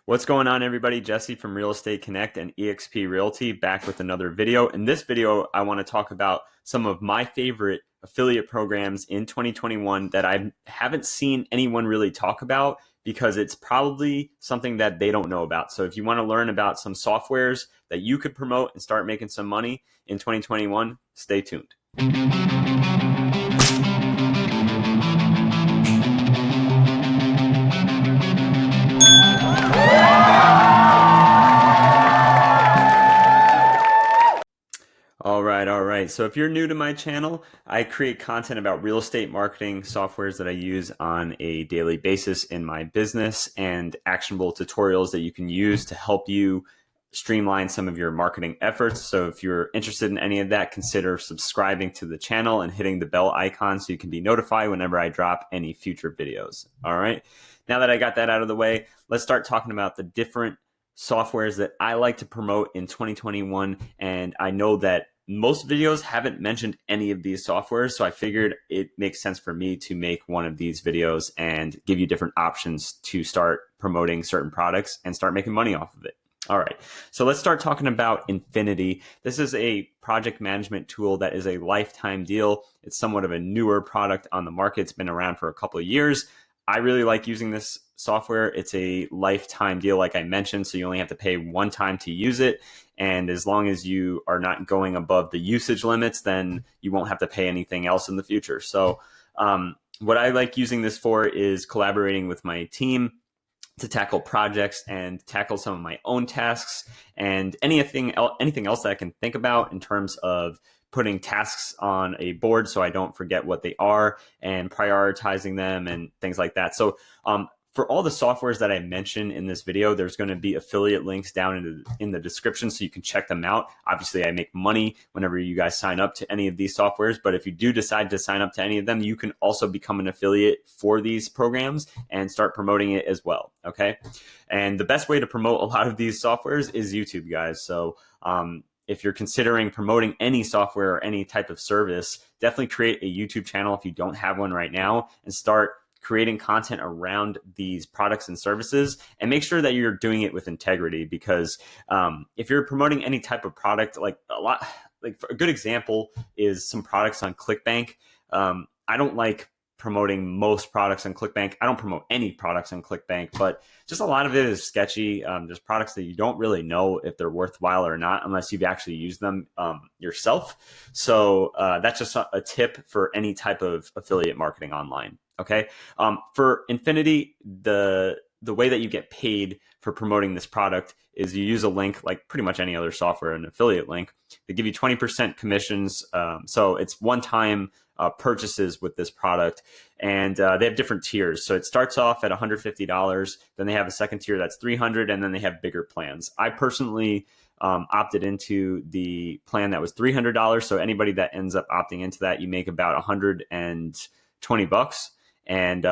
What's going on, everybody? Jesse from Real Estate Connect and eXp Realty back with another video. In this video, I want to talk about some of my favorite affiliate programs in 2021 that I haven't seen anyone really talk about because it's probably something that they don't know about. So if you want to learn about some softwares that you could promote and start making some money in 2021, stay tuned. All right. So if you're new to my channel, I create content about real estate marketing softwares that I use on a daily basis in my business and actionable tutorials that you can use to help you streamline some of your marketing efforts. So if you're interested in any of that, consider subscribing to the channel and hitting the bell icon so you can be notified whenever I drop any future videos. All right. Now that I got that out of the way, let's start talking about the different softwares that I like to promote in 2021. And I know that most videos haven't mentioned any of these softwares, so I figured it makes sense for me to make one of these videos and give you different options to start promoting certain products and start making money off of it. All right, so let's start talking about Infinity. This is a project management tool that is a lifetime deal. It's somewhat of a newer product on the market. It's been around for a couple of years. I really like using this software. It's a lifetime deal, like I mentioned, so you only have to pay one time to use it. And as long as you are not going above the usage limits, then you won't have to pay anything else in the future. So what I like using this for is collaborating with my team to tackle projects and tackle some of my own tasks and anything else that I can think about in terms of putting tasks on a board so I don't forget what they are and prioritizing them and things like that. So for all the softwares that I mentioned in this video, there's going to be affiliate links down in the description so you can check them out. Obviously, I make money whenever you guys sign up to any of these softwares, but if you do decide to sign up to any of them, you can also become an affiliate for these programs and start promoting it as well, okay? And the best way to promote a lot of these softwares is YouTube, guys. So if you're considering promoting any software or any type of service, definitely create a YouTube channel if you don't have one right now and start creating content around these products and services, and make sure that you're doing it with integrity. Because if you're promoting any type of product, like a good example is some products on ClickBank. I don't like promoting most products on ClickBank. I don't promote any products on ClickBank, but just a lot of it is sketchy. There's products that you don't really know if they're worthwhile or not unless you've actually used them yourself. So that's just a tip for any type of affiliate marketing online. Okay. For Infinity, the way that you get paid for promoting this product is you use a link like pretty much any other software, an affiliate link. They give you 20% commissions. So it's one-time purchases with this product, and they have different tiers. So it starts off at $150. Then they have a second tier that's $300, and then they have bigger plans. I personally opted into the plan that was $300. So anybody that ends up opting into that, you make about $120. And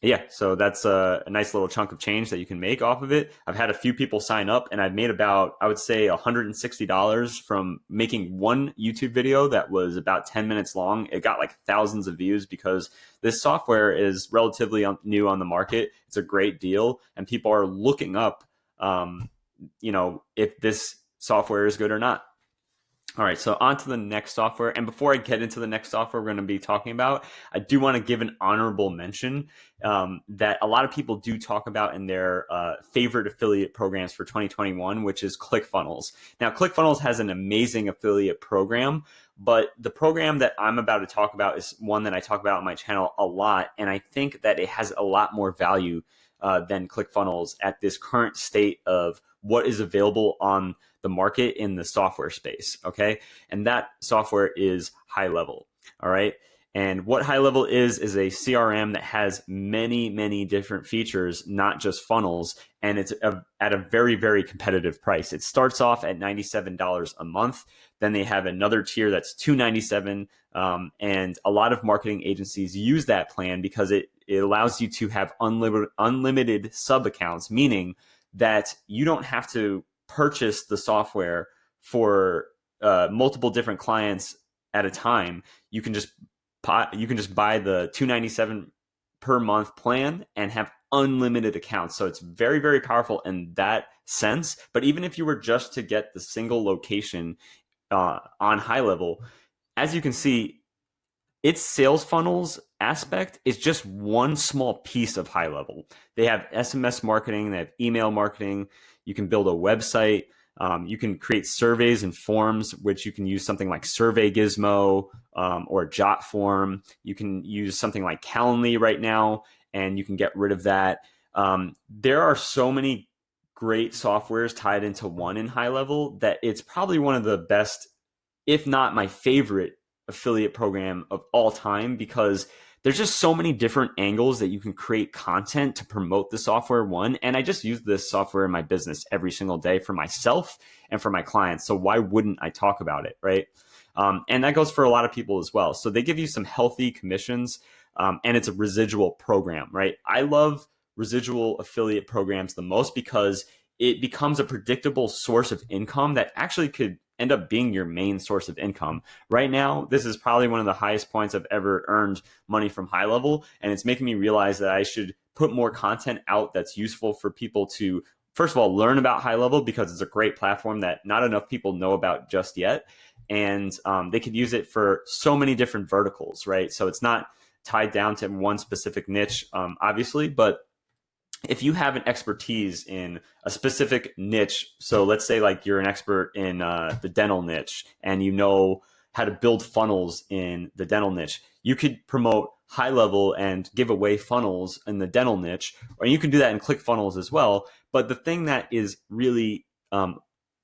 yeah, so that's a nice little chunk of change that you can make off of it. I've had a few people sign up, and I've made about, I would say, $160 from making one YouTube video that was about 10 minutes long. It got like thousands of views because this software is relatively new on the market. It's a great deal, and people are looking up, if this software is good or not. All right, so on to the next software. And before I get into the next software we're going to be talking about, I do want to give an honorable mention that a lot of people do talk about in their favorite affiliate programs for 2021, which is ClickFunnels. Now, ClickFunnels has an amazing affiliate program, but the program that I'm about to talk about is one that I talk about on my channel a lot, and I think that it has a lot more value than ClickFunnels at this current state of what is available on the market in the software space, okay? And that software is Highlevel, all right? And what Highlevel is a CRM that has many, many different features, not just funnels, and it's at a very, very competitive price. It starts off at $97 a month. Then they have another tier that's $297, and a lot of marketing agencies use that plan because it allows you to have unlimited sub accounts, meaning that you don't have to purchase the software for multiple different clients at a time. You can just buy the $297 per month plan and have unlimited accounts. So it's very, very powerful in that sense. But even if you were just to get the single location on High Level, as you can see, its sales funnels aspect is just one small piece of High Level. They have SMS marketing, they have email marketing. You can build a website. You can create surveys and forms, which you can use something like Survey Gizmo or Jot Form. You can use something like Calendly right now, and you can get rid of that. There are so many great softwares tied into one in High Level that it's probably one of the best, if not my favorite, affiliate program of all time, because there's just so many different angles that you can create content to promote the software. And I just use this software in my business every single day for myself and for my clients. So why wouldn't I talk about it, right? And that goes for a lot of people as well. So they give you some healthy commissions, and it's a residual program, right? I love residual affiliate programs the most because it becomes a predictable source of income that actually could end up being your main source of income. Right now, this is probably one of the highest points I've ever earned money from High Level, and it's making me realize that I should put more content out that's useful for people to, first of all, learn about High Level, because it's a great platform that not enough people know about just yet, and they could use it for so many different verticals, right? So it's not tied down to one specific niche, obviously, but if you have an expertise in a specific niche, so let's say like you're an expert in the dental niche and you know how to build funnels in the dental niche, you could promote High Level and give away funnels in the dental niche, or you can do that in ClickFunnels as well. But the thing that is really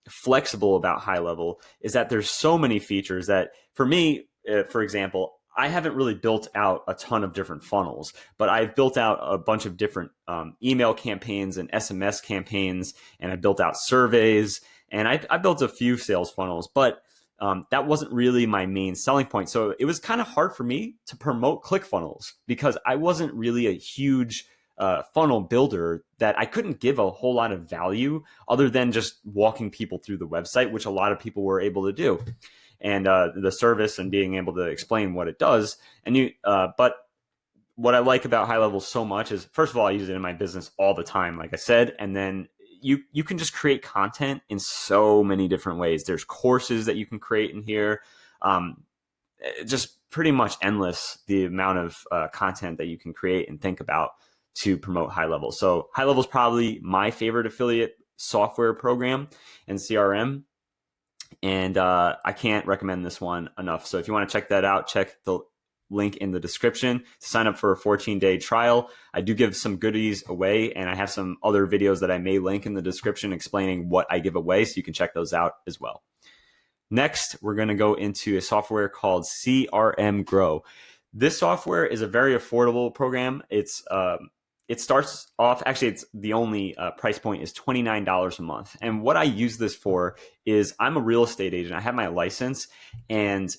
flexible about High Level is that there's so many features that, for me, for example, I haven't really built out a ton of different funnels, but I've built out a bunch of different email campaigns and SMS campaigns, and I built out surveys, and I built a few sales funnels, but that wasn't really my main selling point. So it was kind of hard for me to promote ClickFunnels because I wasn't really a huge funnel builder, that I couldn't give a whole lot of value other than just walking people through the website, which a lot of people were able to do, and the service and being able to explain what it does. And but what I like about High Level so much is, first of all, I use it in my business all the time, like I said, and then you can just create content in so many different ways. There's courses that you can create in here, just pretty much endless the amount of content that you can create and think about to promote High Level. So High Level is probably my favorite affiliate software program and CRM. And I can't recommend this one enough. So if you want to check that out, check the link in the description to sign up for a 14-day trial. I do give some goodies away, and I have some other videos that I may link in the description explaining what I give away, so you can check those out as well. Next, we're going to go into a software called CRM Grow. This software is a very affordable program. It starts off, actually, it's the only price point is $29 a month. And what I use this for is, I'm a real estate agent. I have my license, and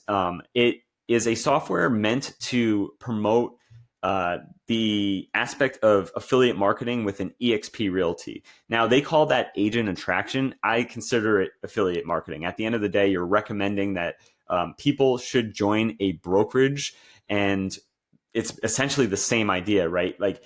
it is a software meant to promote the aspect of affiliate marketing within eXp Realty. Now, they call that agent attraction. I consider it affiliate marketing. At the end of the day, you're recommending that people should join a brokerage, and it's essentially the same idea, right? Like,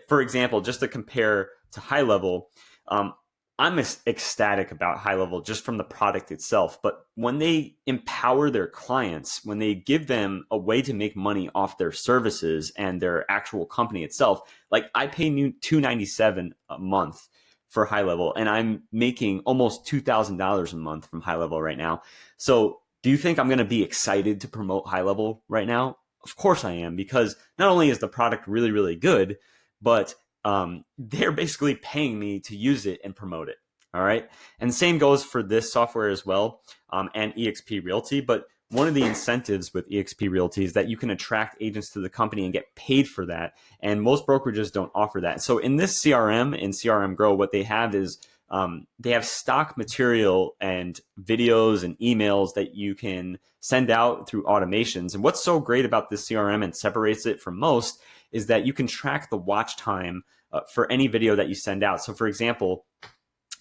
for example, just to compare to High Level, I'm ecstatic about High Level just from the product itself. But when they empower their clients, when they give them a way to make money off their services and their actual company itself, like I pay $297 a month for High Level, and I'm making almost $2,000 a month from High Level right now. So do you think I'm going to be excited to promote High Level right now? Of course I am, because not only is the product really, really good, but they're basically paying me to use it and promote it. All right. And same goes for this software as well, and eXp Realty. But one of the incentives with eXp Realty is that you can attract agents to the company and get paid for that. And most brokerages don't offer that. So in this CRM, in CRM Grow, what they have is they have stock material and videos and emails that you can send out through automations. And what's so great about this CRM and separates it from most is that you can track the watch time for any video that you send out. So for example,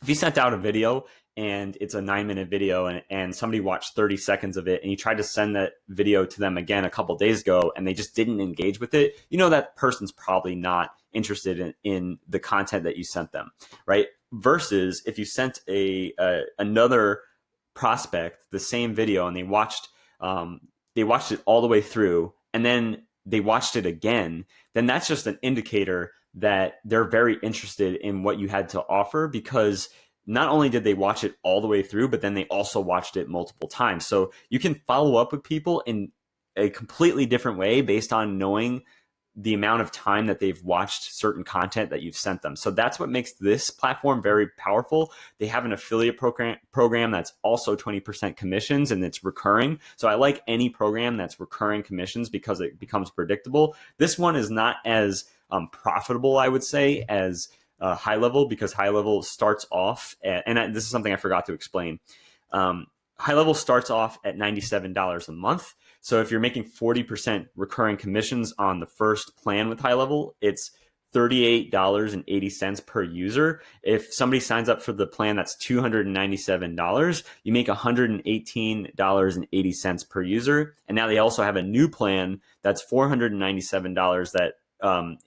if you sent out a video and it's a 9-minute video, and somebody watched 30 seconds of it, and you tried to send that video to them again a couple days ago and they just didn't engage with it, that person's probably not interested in the content that you sent them, right? Versus if you sent another prospect the same video and they watched it all the way through and then they watched it again, then that's just an indicator that they're very interested in what you had to offer, because not only did they watch it all the way through, but then they also watched it multiple times. So you can follow up with people in a completely different way based on knowing the amount of time that they've watched certain content that you've sent them. So that's what makes this platform very powerful. They have an affiliate program that's also 20% commissions, and it's recurring. So I like any program that's recurring commissions because it becomes predictable. This one is not as profitable, I would say, as Highlevel, because Highlevel starts off at, and this is something I forgot to explain. Highlevel starts off at $97 a month. So if you're making 40% recurring commissions on the first plan with Highlevel, it's $38.80 per user. If somebody signs up for the plan that's $297, you make $118.80 per user. And now they also have a new plan that's $497 that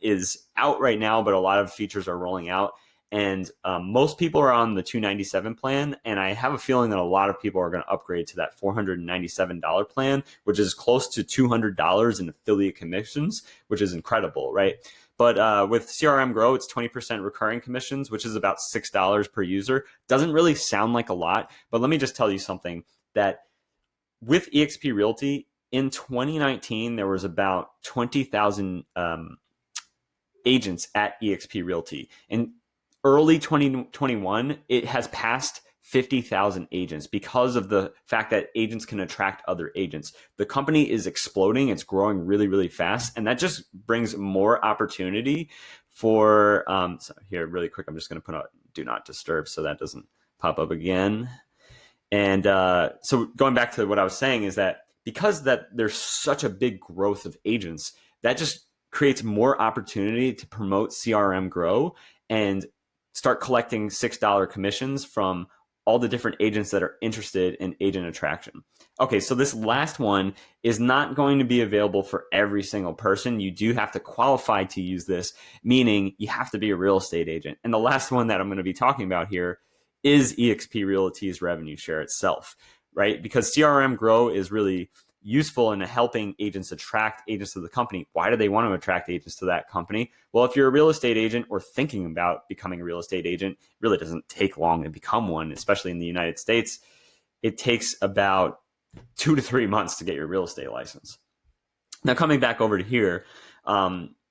is out right now, but a lot of features are rolling out. And most people are on the $297 plan, and I have a feeling that a lot of people are going to upgrade to that $497 plan, which is close to $200 in affiliate commissions, which is incredible, right? But with CRM Grow, it's 20% recurring commissions, which is about $6 per user. Doesn't really sound like a lot, but let me just tell you something, that with eXp Realty, in 2019, there was about 20,000 agents at eXp Realty. And early 2021, it has passed 50,000 agents because of the fact that agents can attract other agents. The company is exploding. It's growing really, really fast. And that just brings more opportunity for, so here, really quick, I'm just going to put out do not disturb so that doesn't pop up again. And so going back to what I was saying is that because that there's such a big growth of agents, that just creates more opportunity to promote CRM Grow and start collecting $6 commissions from all the different agents that are interested in agent attraction. Okay, so this last one is not going to be available for every single person. You do have to qualify to use this, meaning you have to be a real estate agent. And the last one that I'm going to be talking about here is eXp Realty's revenue share itself, right? Because CRM Grow is really useful in helping agents attract agents to the company. Why do they want to attract agents to that company? Well, if you're a real estate agent or thinking about becoming a real estate agent, it really doesn't take long to become one, especially in the United States. It takes about 2 to 3 months to get your real estate license. Now, coming back over to here,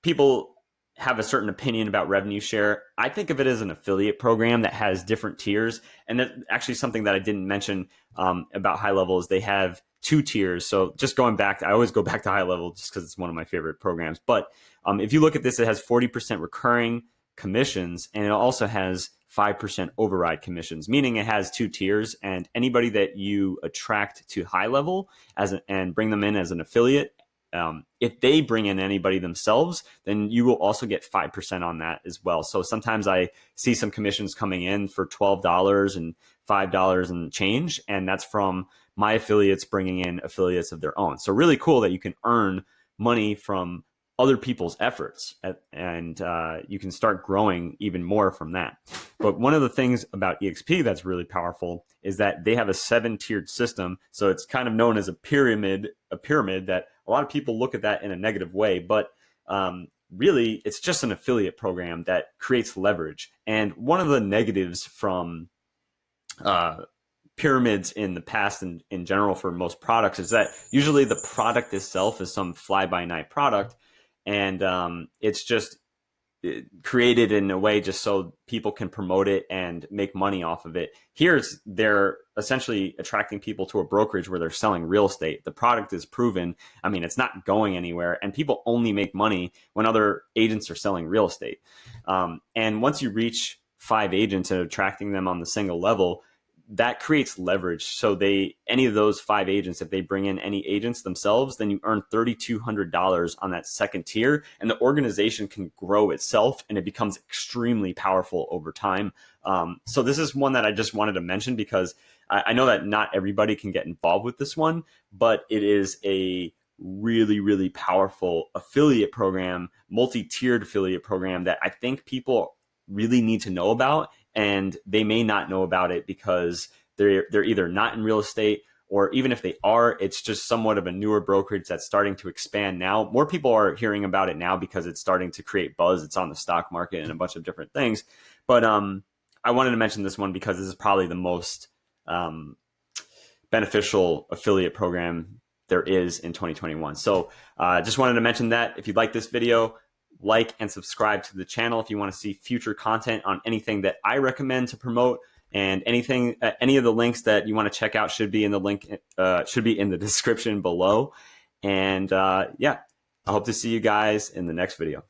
people have a certain opinion about revenue share. I think of it as an affiliate program that has different tiers. And that's actually something that I didn't mention about Highlevel is they have 2 tiers. So just going back, I always go back to Highlevel just because it's one of my favorite programs. But if you look at this, it has 40% recurring commissions, and it also has 5% override commissions, meaning it has 2 tiers. And anybody that you attract to Highlevel and bring them in as an affiliate, if they bring in anybody themselves, then you will also get 5% on that as well. So sometimes I see some commissions coming in for $12 and $5 and change, and that's from my affiliates bringing in affiliates of their own. So really cool that you can earn money from other people's efforts, and you can start growing even more from that. But one of the things about eXp that's really powerful is that they have a 7-tiered system. So it's kind of known as a pyramid that a lot of people look at that in a negative way, but really it's just an affiliate program that creates leverage. And one of the negatives from pyramids in the past and in general for most products is that usually the product itself is some fly-by-night product, and it's just created in a way just so people can promote it and make money off of it. Here, they're essentially attracting people to a brokerage where they're selling real estate. The product is proven. I mean, it's not going anywhere, and people only make money when other agents are selling real estate. And once you reach 5 agents and attracting them on the single level, that creates leverage. So any of those 5 agents, if they bring in any agents themselves, then you earn $3,200 on that second tier, and the organization can grow itself, and it becomes extremely powerful over time. So this is one that I just wanted to mention because I know that not everybody can get involved with this one, but it is a really, really powerful affiliate program, multi-tiered affiliate program that I think people really need to know about, and they may not know about it because they're either not in real estate, or even if they are, it's just somewhat of a newer brokerage that's starting to expand now. More people are hearing about it now because it's starting to create buzz. It's on the stock market and a bunch of different things. But I wanted to mention this one because this is probably the most beneficial affiliate program there is in 2021. So just wanted to mention that. If you like this video, like and subscribe to the channel if you want to see future content on anything that I recommend to promote, and anything, any of the links that you want to check out should be in the description below. And yeah, I hope to see you guys in the next video.